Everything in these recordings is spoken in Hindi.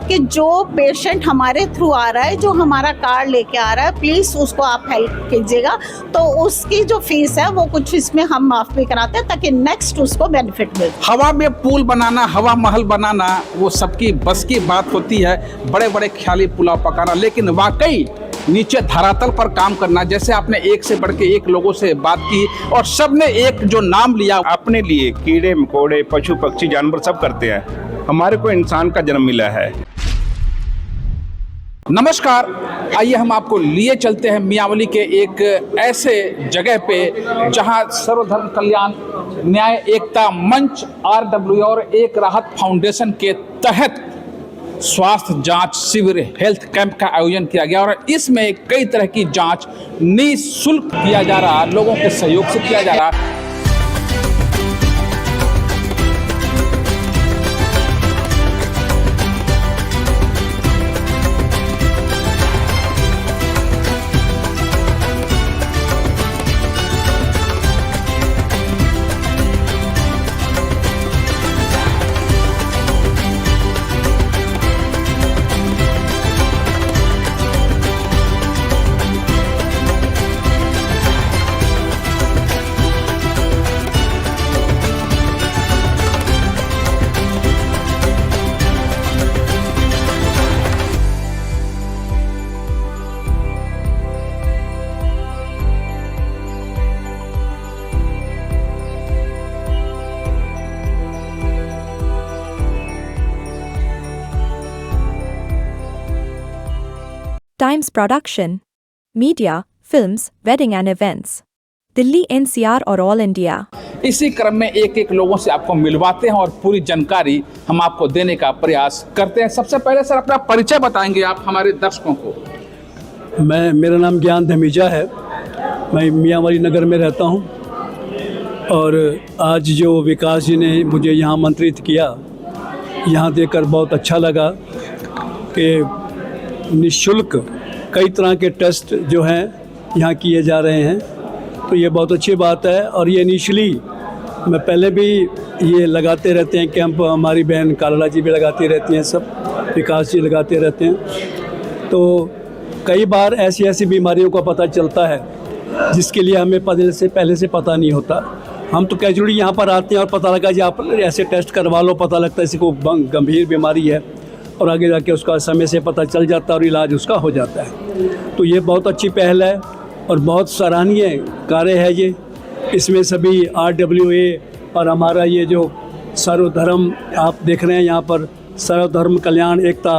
कि जो पेशेंट हमारे थ्रू आ रहा है, जो हमारा कार्ड लेके आ रहा है, प्लीज़ उसको आप हेल्प कीजिएगा। तो उसकी जो फीस है वो कुछ इसमें हम माफ़ भी कराते हैं ताकि नेक्स्ट उसको बेनिफिट मिले। हवा में पुल बनाना, हवा महल बनाना वो सबकी बस की बात होती है, बड़े बड़े ख्याली पुलाव पकाना, लेकिन वाकई नीचे धरातल पर काम करना, जैसे आपने एक से बढ़ के एक लोगों से बात की और सबने एक जो नाम लिया, अपने लिए कीड़े मकोड़े पशु पक्षी जानवर सब करते हैं, हमारे को इंसान का जन्म मिला है। नमस्कार, आइए हम आपको लिए चलते हैं मियांवली के एक ऐसे जगह पे जहां सर्वधर्म कल्याण न्याय एकता मंच RWA और एक राहत फाउंडेशन के तहत स्वास्थ्य जांच शिविर हेल्थ कैंप का आयोजन किया गया और इसमें कई तरह की जांच निःशुल्क किया जा रहा, लोगों के सहयोग से किया जा रहा। Times Production, Media, Films, Wedding and Events, Delhi NCR और ऑल इंडिया। इसी क्रम में एक एक लोगों से आपको मिलवाते हैं और पूरी जानकारी हम आपको देने का प्रयास करते हैं। सबसे पहले सर अपना परिचय बताएंगे आप हमारे दर्शकों को। मेरा नाम ज्ञान धमीजा है, मैं मियांवली नगर में रहता हूं और आज जो विकास जी ने मुझे यहाँ आमंत्रित किया, यहाँ देखकर बहुत अच्छा लगा कि निःशुल्क कई तरह के टेस्ट जो हैं यहाँ किए जा रहे हैं, तो ये बहुत अच्छी बात है। और ये इनिशियली मैं पहले भी ये लगाते रहते हैं कैंप, हमारी बहन काला जी भी लगाती रहती हैं, सब विकास जी लगाते रहते हैं। तो कई बार ऐसी ऐसी बीमारियों का पता चलता है जिसके लिए हमें पहले से पता नहीं होता। हम तो कैजुअली यहाँ पर आते हैं और पता लगा जी आप ऐसे टेस्ट करवा लो, पता लगता है इसी को गंभीर बीमारी है और आगे जाके उसका समय से पता चल जाता है और इलाज उसका हो जाता है। तो ये बहुत अच्छी पहल है और बहुत सराहनीय कार्य है ये। इसमें सभी RWA और हमारा ये जो सर्वधर्म आप देख रहे हैं यहाँ पर, सर्वधर्म कल्याण एकता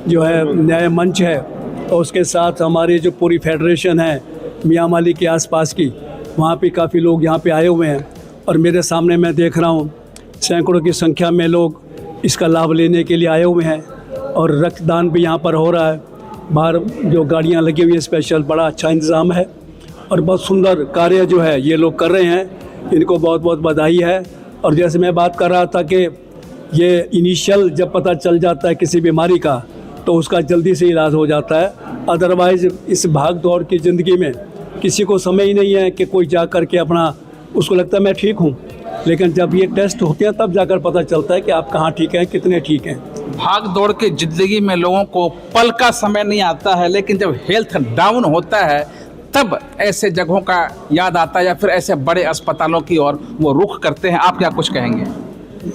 जो है न्याय मंच है, और उसके साथ हमारी जो पूरी फेडरेशन है मियांवली के आसपास की, वहाँ पे काफ़ी लोग यहाँ पे आए हुए हैं। और मेरे सामने मैं देख रहा हूँ सैकड़ों की संख्या में लोग इसका लाभ लेने के लिए आए हुए हैं और रक्तदान भी यहाँ पर हो रहा है। बाहर जो गाड़ियाँ लगी हुई हैं स्पेशल, बड़ा अच्छा इंतज़ाम है और बहुत सुंदर कार्य जो है ये लोग कर रहे हैं, इनको बहुत बहुत बधाई है। और जैसे मैं बात कर रहा था कि ये इनिशियल जब पता चल जाता है किसी बीमारी का तो उसका जल्दी से इलाज हो जाता है। अदरवाइज़ इस भाग दौड़ की ज़िंदगी में किसी को समय ही नहीं है कि कोई जा कर के अपना, उसको लगता है मैं ठीक हूँ, लेकिन जब ये टेस्ट होते हैं तब जाकर पता चलता है कि आप कहाँ ठीक हैं, कितने ठीक हैं। भाग दौड़ के ज़िंदगी में लोगों को पल का समय नहीं आता है, लेकिन जब हेल्थ डाउन होता है तब ऐसे जगहों का याद आता है या फिर ऐसे बड़े अस्पतालों की ओर वो रुख करते हैं। आप क्या कुछ कहेंगे?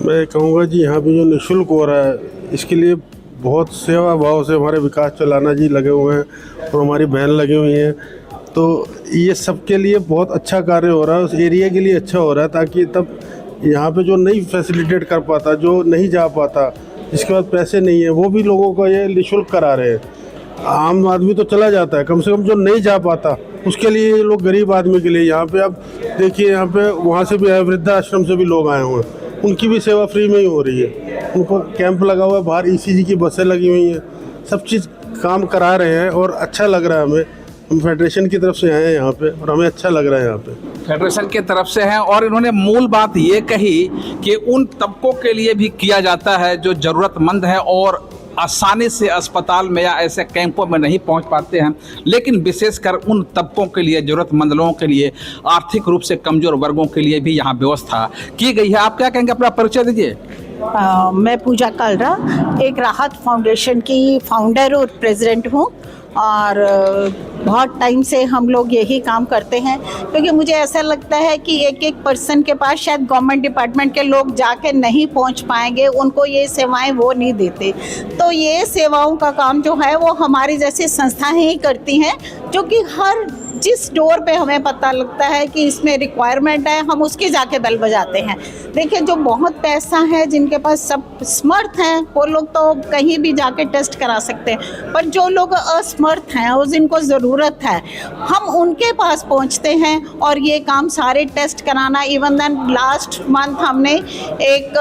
मैं कहूँगा जी यहाँ पे जो निःशुल्क हो रहा है इसके लिए बहुत सेवा भाव से हमारे विकास चलाना जी लगे हुए हैं और हमारी बहन लगी हुई हैं। तो ये सबके लिए बहुत अच्छा कार्य हो रहा है, उस एरिया के लिए अच्छा हो रहा है, ताकि तब यहाँ पे जो नहीं फैसिलिटेट कर पाता, जो नहीं जा पाता, जिसके पास पैसे नहीं है, वो भी लोगों को ये निःशुल्क करा रहे हैं। आम आदमी तो चला जाता है, कम से कम जो नहीं जा पाता उसके लिए ये लोग, गरीब आदमी के लिए यहाँ पे आप देखिए, यहाँ पे वहाँ से भी आए, वृद्धाश्रम से भी लोग आए हुए हैं, उनकी भी सेवा फ्री में ही हो रही है। उनको कैंप लगा हुआ है, बाहर ECG की बसें लगी हुई हैं, सब चीज़ काम करा रहे हैं और अच्छा लग रहा है हमें। हम फेडरेशन की तरफ से आए हैं यहाँ पे और हमें अच्छा लग रहा है यहाँ पे। फेडरेशन की तरफ से हैं और इन्होंने मूल बात ये कही कि उन तबकों के लिए भी किया जाता है जो ज़रूरतमंद है और आसानी से अस्पताल में या ऐसे कैंपों में नहीं पहुंच पाते हैं, लेकिन विशेषकर उन तबकों के लिए, ज़रूरतमंद लोगों के लिए, आर्थिक रूप से कमज़ोर वर्गों के लिए भी यहाँ व्यवस्था की गई है। आप क्या कहेंगे? अपना परिचय दीजिए। मैं पूजा कालरा, एक राहत फाउंडेशन की फाउंडर और प्रेसिडेंट हूँ और बहुत टाइम से हम लोग यही काम करते हैं, क्योंकि मुझे ऐसा लगता है कि एक एक पर्सन के पास शायद गवर्नमेंट डिपार्टमेंट के लोग जाके नहीं पहुंच पाएंगे, उनको ये सेवाएं वो नहीं देते। तो ये सेवाओं का काम जो है वो हमारी जैसी संस्थाएं ही करती हैं, जो कि हर जिस डोर पे हमें पता लगता है कि इसमें रिक्वायरमेंट है, हम उसकी जाके बेल बजाते हैं। देखिए, जो बहुत पैसा है, जिनके पास सब समर्थ हैं, वो लोग तो कहीं भी जाके टेस्ट करा सकते हैं, पर जो लोग असमर्थ हैं और जिनको ज़रूरत है, हम उनके पास पहुंचते हैं और ये काम सारे टेस्ट कराना। इवन देन लास्ट मंथ हमने एक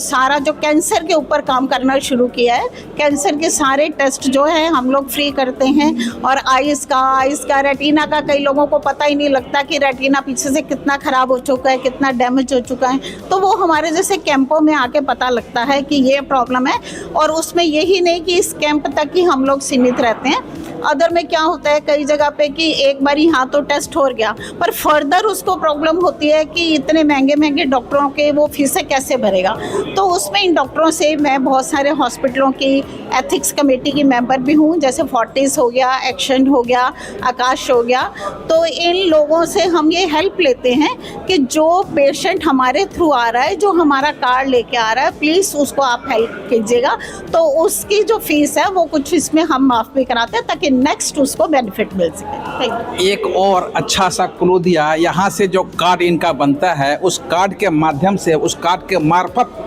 सारा जो कैंसर के ऊपर काम करना शुरू किया है। कैंसर के सारे टेस्ट जो है हम लोग फ्री करते हैं, और आइज़ का रेटिना का कई लोगों को पता ही नहीं लगता कि रेटिना पीछे से कितना ख़राब हो चुका है, कितना डैमेज हो चुका है, तो वो हमारे जैसे कैंपों में आके पता लगता है कि ये प्रॉब्लम है। और उसमें यही नहीं कि इस कैंप तक ही हम लोग सीमित रहते हैं, अदर में क्या होता है कई जगह पे कि एक बार यहाँ तो टेस्ट हो गया, पर फर्दर उसको प्रॉब्लम होती है कि इतने महंगे महंगे डॉक्टरों के वो फीसें कैसे भरेगा। तो उसमें इन डॉक्टरों से मैं बहुत सारे हॉस्पिटलों की एथिक्स कमेटी की मेंबर भी हूँ, जैसे फोर्टिस हो गया, एक्शन हो गया, आकाश हो गया। तो इन लोगों से हम ये हेल्प लेते हैं कि जो पेशेंट हमारे थ्रू आ रहा है, जो हमारा कार्ड लेके आ रहा है, प्लीज़ उसको आप हेल्प कीजिएगा। तो उसकी जो फीस है वो कुछ इसमें हम माफ़ भी कराते हैं, ताकि नेक्स्ट उसको बेनिफिट मिल सके। Thank you. एक और अच्छा सा क्लू दिया, यहाँ से जो कार्ड इनका बनता है, उस कार्ड के माध्यम से, उस कार्ड के मार्फत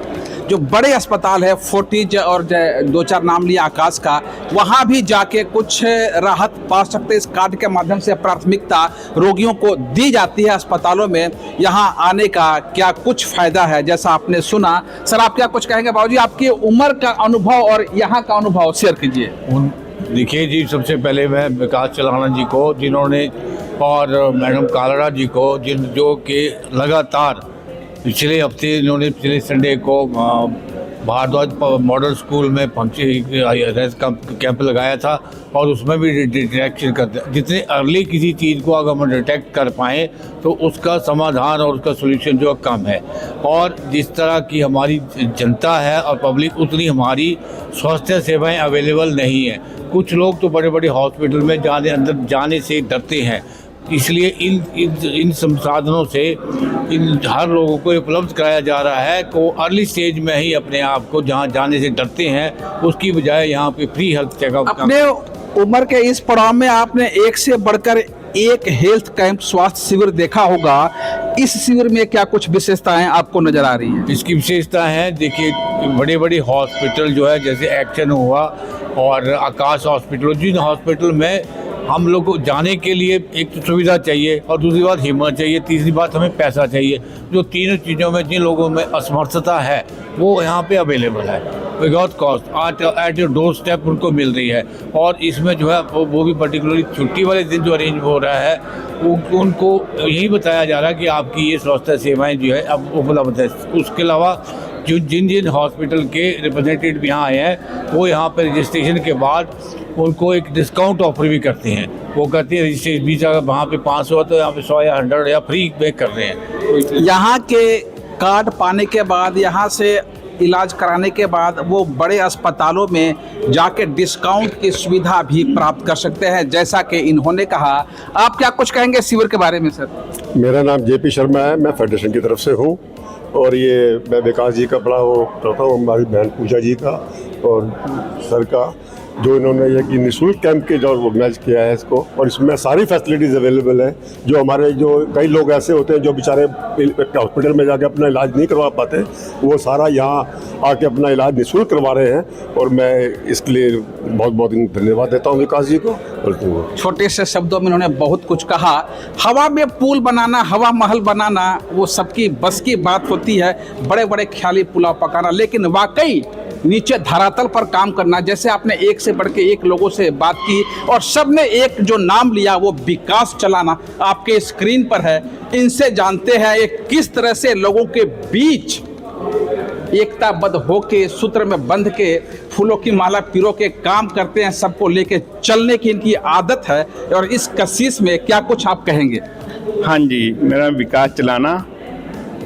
जो बड़े अस्पताल है, फोर्टिज और दो चार नाम लिया आकाश का, वहाँ भी जाके कुछ राहत पा सकते। इस कार्ड के माध्यम से प्राथमिकता रोगियों को दी जाती है अस्पतालों में। यहाँ आने का क्या कुछ फ़ायदा है, जैसा आपने सुना। सर, आप क्या कुछ कहेंगे? बाबूजी, आपकी उम्र का अनुभव और यहाँ का अनुभव शेयर कीजिए। देखिए जी, सबसे पहले मैं विकास चलाना जी को, जिन्होंने, और मैडम कालरा जी को, जो कि लगातार पिछले हफ्ते इन्होंने पिछले संडे को भारद्वाज मॉडल स्कूल में हेल्थ कैंप लगाया था, और उसमें भी डिटेक्शन करते, जितने अर्ली किसी चीज़ को अगर हम डिटेक्ट कर पाएँ तो उसका समाधान और उसका सोल्यूशन जो कम है। और जिस तरह की हमारी जनता है और पब्लिक, उतनी हमारी स्वास्थ्य सेवाएं अवेलेबल नहीं है। कुछ लोग तो बड़े बड़े हॉस्पिटल में अंदर जाने से डरते हैं, इसलिए इन संसाधनों से इन हर लोगों को उपलब्ध कराया जा रहा है को अर्ली स्टेज में ही अपने आप को जहाँ जाने से डरते हैं, उसकी बजाय यहाँ पे फ्री हेल्थ चेकअप। अपने उम्र के इस पड़ाव में आपने एक से बढ़कर एक हेल्थ कैंप, स्वास्थ्य शिविर देखा होगा। इस शिविर में क्या कुछ विशेषताएं आपको नजर आ रही हैं? इसकी विशेषता है, देखिए, बड़े बड़े हॉस्पिटल जो है, जैसे एक्शन हुआ और आकाश हॉस्पिटल, जिन हॉस्पिटल में हम लोग को जाने के लिए एक तो सुविधा चाहिए, और दूसरी बात हिम्मत चाहिए, तीसरी बात हमें पैसा चाहिए। जो तीनों चीज़ों में जिन लोगों में असमर्थता है वो यहाँ पे अवेलेबल है without cost, at your door step उनको मिल रही है। और इसमें जो है वो भी पर्टिकुलरली छुट्टी वाले दिन जो अरेंज हो रहा है, उनको यही बताया जा रहा है कि आपकी ये स्वास्थ्य सेवाएँ जो है अब उपलब्ध है। उसके अलावा जिन हॉस्पिटल के रिप्रेजेंटेटिव यहाँ आए हैं, वो यहाँ पर रजिस्ट्रेशन के बाद उनको एक डिस्काउंट ऑफर भी करते हैं। वो कहते हैं रजिस्ट्रेशन भी अगर वहाँ पे 500 तो यहाँ पे 100 या 100 या फ्री पे कर रहे हैं। यहाँ के कार्ड पाने के बाद, यहाँ से इलाज कराने के बाद, वो बड़े अस्पतालों में जाके डिस्काउंट की सुविधा भी प्राप्त कर सकते हैं, जैसा कि इन्होंने कहा। आप क्या कुछ कहेंगे शिविर के बारे में सर? मेरा नाम जेपी शर्मा है, मैं फेडरेशन की तरफ से हूँ, और ये मैं विकास जी का बड़ा वो करता हूँ, हमारी बहन पूजा जी का और सर का, जो इन्होंने ये कि निःशुल्क कैंप के जो ऑर्गेनाइज किया है इसको, और इसमें सारी फैसिलिटीज़ अवेलेबल है। जो हमारे जो कई लोग ऐसे होते हैं जो बेचारे हॉस्पिटल में जाके अपना इलाज नहीं करवा पाते, वो सारा यहाँ आके अपना इलाज निःशुल्क करवा रहे हैं, और मैं इसके लिए बहुत बहुत धन्यवाद देता हूँ विकास जी को। छोटे से शब्दों में उन्होंने बहुत कुछ कहा। हवा में पुल बनाना, हवा महल बनाना, वो सबकी बस की बात होती है, बड़े बड़े ख्याली पुलाव पकाना, लेकिन वाकई नीचे धरातल पर काम करना, जैसे आपने एक से बढ़ के एक लोगों से बात की और सबने एक जो नाम लिया वो विकास चलाना आपके स्क्रीन पर है। इनसे जानते हैं एक किस तरह से लोगों के बीच एकताबद्ध होके, सूत्र में बंध के, फूलों की माला पिरो के काम करते हैं, सबको लेके चलने की इनकी आदत है। और इस कशिश में क्या कुछ आप कहेंगे? हाँ जी, मेरा नाम विकास चलाना,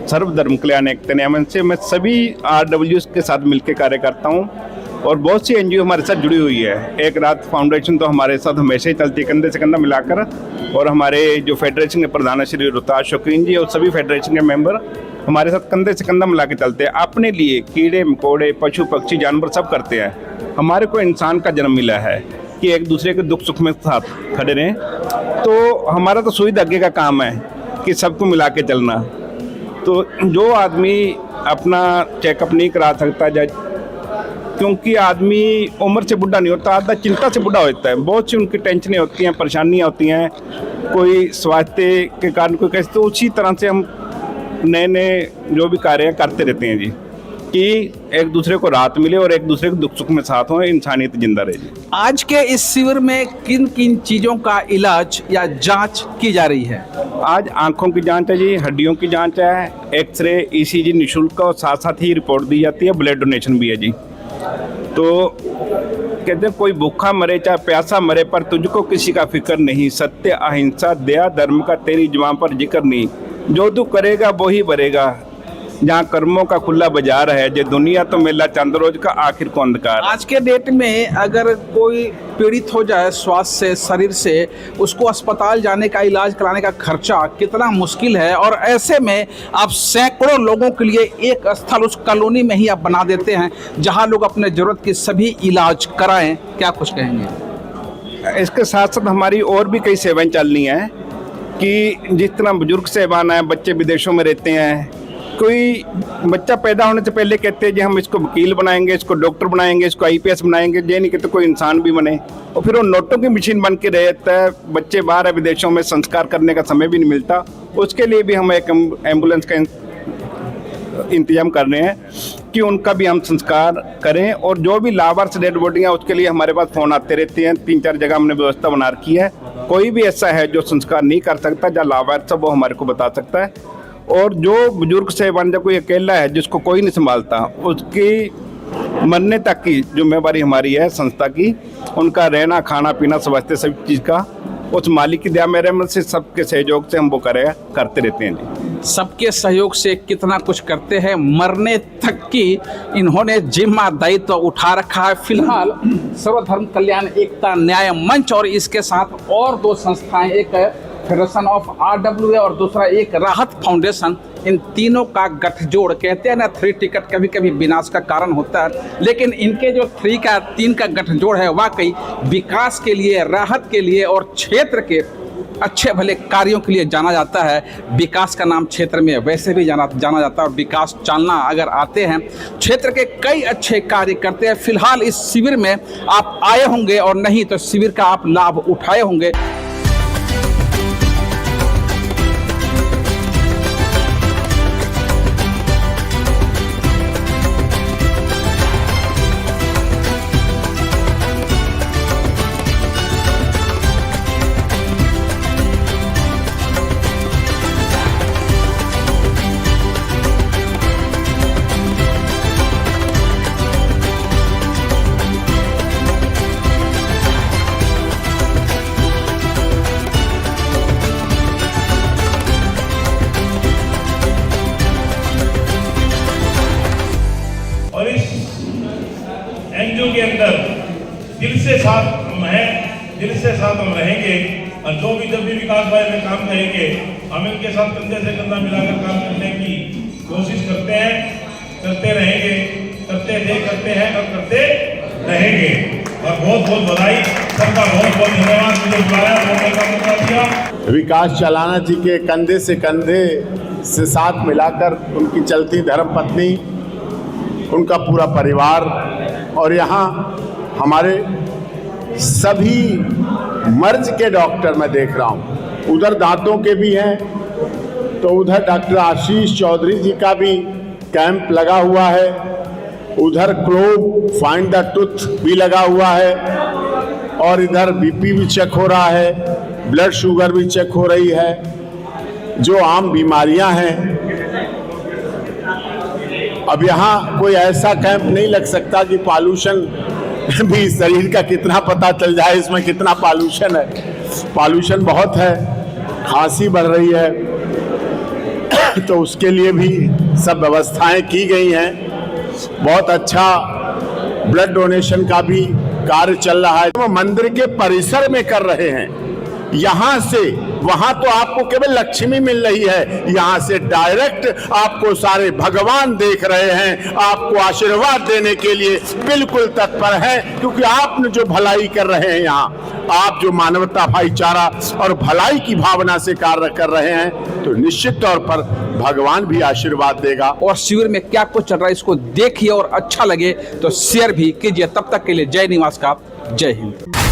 सर्वधर्म कल्याण एकता न्याय से मैं सभी RWS के साथ मिलकर कार्य करता हूँ और बहुत सी NGO हमारे साथ जुड़ी हुई है। एक रात फाउंडेशन तो हमारे साथ हमेशा ही चलती है कंधे से कंधा मिलाकर, और हमारे जो फेडरेशन के प्रधान श्री रोहताज शौकीन जी और सभी फेडरेशन के मेंबर हमारे साथ कंधे से कंधा मिला के चलते हैं। अपने लिए कीड़े मकोड़े पशु पक्षी जानवर सब करते हैं। हमारे को इंसान का जन्म मिला है कि एक दूसरे के दुख सुख में साथ खड़े रहें, तो हमारा तो सुई धागे का काम है कि सबको मिला के चलना। तो जो आदमी अपना चेकअप नहीं करा सकता, क्योंकि आदमी उम्र से बुढ़ा नहीं होता, आधा चिंता से बुढ़ा होता है। बहुत सी उनकी टेंशनें होती हैं, परेशानियां होती हैं, कोई स्वास्थ्य के कारण कोई कैसे, तो उसी तरह से हम नए नए जो भी कार्य करते रहते हैं जी, कि एक दूसरे को राहत मिले और एक दूसरे के दुख सुख में साथ हों, इंसानियत जिंदा रहे जी। आज के इस शिविर में किन किन चीज़ों का इलाज या जांच की जा रही है? आज आंखों की जांच है जी, हड्डियों की जांच है, एक्सरे ECG निःशुल्क और साथ साथ ही रिपोर्ट दी जाती है, ब्लड डोनेशन भी है जी। तो कहते हैं कोई भूखा मरे चाहे प्यासा मरे पर तुझको किसी का फिक्र नहीं, सत्य अहिंसा दया धर्म का तेरी जुबान पर जिक्र नहीं, जो तू करेगा वो ही भरेगा, जहाँ कर्मों का खुला बाजार है, जो दुनिया तो मेला चंद रोज का आखिर को अंधकार। आज के डेट में अगर कोई पीड़ित हो जाए स्वास्थ्य से, शरीर से, उसको अस्पताल जाने का, इलाज कराने का खर्चा कितना मुश्किल है, और ऐसे में आप सैकड़ों लोगों के लिए एक स्थल उस कॉलोनी में ही आप बना देते हैं जहां लोग अपने ज़रूरत की सभी इलाज कराएं, क्या कुछ कहेंगे? इसके साथ साथ हमारी और भी कई सेवाएं चलनी हैं कि जिस तरह बुजुर्ग सेवाएं हैं, बच्चे विदेशों में रहते हैं, कोई बच्चा पैदा होने से पहले कहते हैं जी हम इसको वकील बनाएंगे, इसको डॉक्टर बनाएंगे, इसको IPS बनाएंगे, ये नहीं कहते कोई इंसान भी बने, और फिर वो नोटों की मशीन बन के रहता है, बच्चे बाहर है विदेशों में, संस्कार करने का समय भी नहीं मिलता। उसके लिए भी हम एक एम्बुलेंस का इंतजाम कर रहे हैं कि उनका भी हम संस्कार करें, और जो भी लावार्स डेड बॉडियाँ उसके लिए हमारे पास फ़ोन आते रहते हैं। 3-4 जगह हमने व्यवस्था बना रखी है, कोई भी ऐसा है जो संस्कार नहीं कर सकता, जहाँ लावार्स है वो हमारे को बता सकता है। और जो बुजुर्ग से बन जा कोई अकेला है जिसको कोई नहीं संभालता, उसकी मरने तक की जिम्मेवारी हमारी है संस्था की, उनका रहना खाना पीना स्वास्थ्य सभी चीज़ का उस मालिक की दया मेरे मन से सबके सहयोग से हम वो करते रहते हैं जी। सबके सहयोग से कितना कुछ करते हैं, मरने तक की इन्होंने जिम्मा दायित्व उठा रखा है। फिलहाल सर्वधर्म कल्याण एकता न्याय मंच और इसके साथ और 2 संस्थाएं, एक फेडरेशन ऑफ RWA और दूसरा एक राहत फाउंडेशन, इन तीनों का गठजोड़, कहते हैं ना 3 टिकट कभी कभी विनाश का कारण होता है, लेकिन इनके जो 3 का गठजोड़ है वाकई विकास के लिए, राहत के लिए और क्षेत्र के अच्छे भले कार्यों के लिए जाना जाता है। विकास का नाम क्षेत्र में वैसे भी जाना जाता है, और विकास चालना अगर आते हैं क्षेत्र के कई अच्छे कार्य करते हैं। फिलहाल इस शिविर में आप आए होंगे और नहीं तो शिविर का आप लाभ उठाए होंगे। NGO के अंदर दिल से साथ हम हैं, दिल से साथ हम रहेंगे, और जो भी जब भी विकास भाई में काम करेंगे हम इनके साथ कंधे से कंधा मिलाकर काम करने की कोशिश करते हैं, करते रहेंगे, करते थे, करते हैं और करते रहेंगे। और बहुत बहुत बधाई, सबका बहुत बहुत धन्यवाद, मुझे बुलाया, बोलने का मौका दिया। विकास चलाना जी के कंधे से कंधे से साथ मिलाकर उनकी चलती धर्मपत्नी, उनका पूरा परिवार, और यहाँ हमारे सभी मर्ज के डॉक्टर मैं देख रहा हूँ। उधर दांतों के भी हैं, तो उधर डॉक्टर आशीष चौधरी जी का भी कैंप लगा हुआ है, उधर क्लोव फाइंड द टूथ भी लगा हुआ है, और इधर BP भी चेक हो रहा है, ब्लड शुगर भी चेक हो रही है। जो आम बीमारियां हैं, अब यहाँ कोई ऐसा कैंप नहीं लग सकता कि पॉल्यूशन भी शरीर का कितना पता चल जाए, इसमें कितना पॉल्यूशन है। पॉल्यूशन बहुत है, खांसी बढ़ रही है, तो उसके लिए भी सब व्यवस्थाएं की गई हैं। बहुत अच्छा ब्लड डोनेशन का भी कार्य चल रहा है। वो मंदिर के परिसर में कर रहे हैं। यहाँ से वहां तो आपको केवल लक्ष्मी मिल रही है, यहाँ से डायरेक्ट आपको सारे भगवान देख रहे हैं, आपको आशीर्वाद देने के लिए बिल्कुल तत्पर है, क्योंकि आपने जो भलाई कर रहे हैं यहाँ, आप जो मानवता, भाईचारा और भलाई की भावना से कार्य कर रहे हैं, तो निश्चित तौर पर भगवान भी आशीर्वाद देगा। और शिविर में क्या कुछ चल रहा है इसको देखिए और अच्छा लगे तो शेयर भी कीजिए। तब तक के लिए जय निवास का जय हिंद।